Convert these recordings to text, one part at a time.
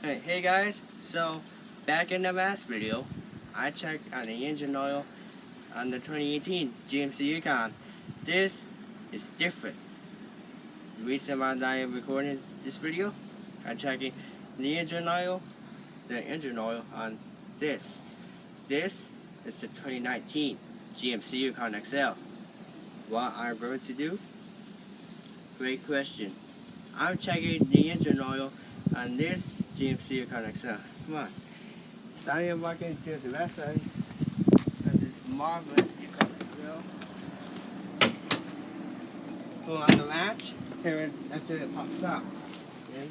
Hey guys, so back in the last video, I checked on the engine oil on the 2018 GMC YUKON. This is different. The reason why I am recording this video, I'm checking the engine oil on this. This is the 2019 GMC YUKON XL. What I'm going to do? Great question. I'm checking the engine oil on this GMC YUKON XL. Come on. So I am walking to the left side of this marvelous YUKON XL. Pull on the latch, here after it pops up. Okay?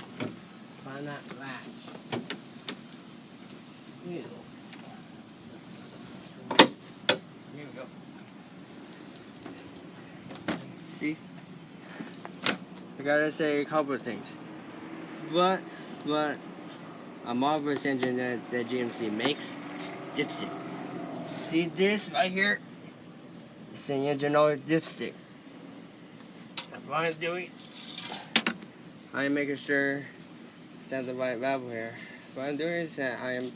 Find that latch. Here we go. See? I gotta say a couple of things. What a marvelous engine that GMC makes, dipstick. See this right here? It's an engine oil dipstick. What I'm doing, I'm making sure it's at the right level here. What I'm doing is that I am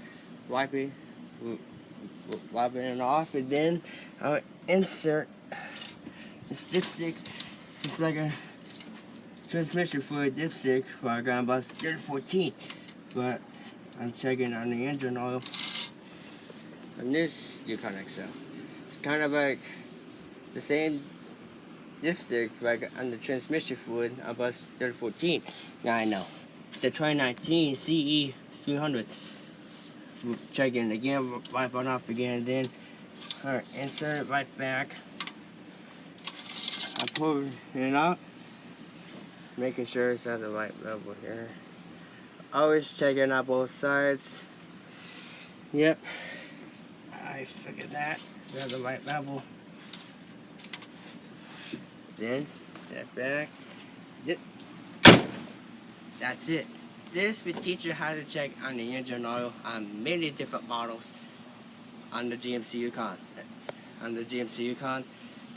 wiping it off, and then I'll insert this dipstick. It's like a transmission fluid dipstick for a ground bus 3014, but I'm checking on the engine oil on this YUKON XL. It's kind of like the same dipstick like on the transmission fluid on bus 3014. Now I know it's the 2019 CE 300. Checking it again, wipe it off again, then insert it right back. I pull it out, making sure it's at the right level here. Always checking out both sides. Yep, I figured that. It's at the right level. Then step back. That's it. This will teach you how to check on the engine oil on many different models on the GMC YUKON. On the GMC YUKON,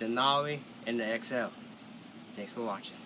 DENALI, and the XL. Thanks for watching.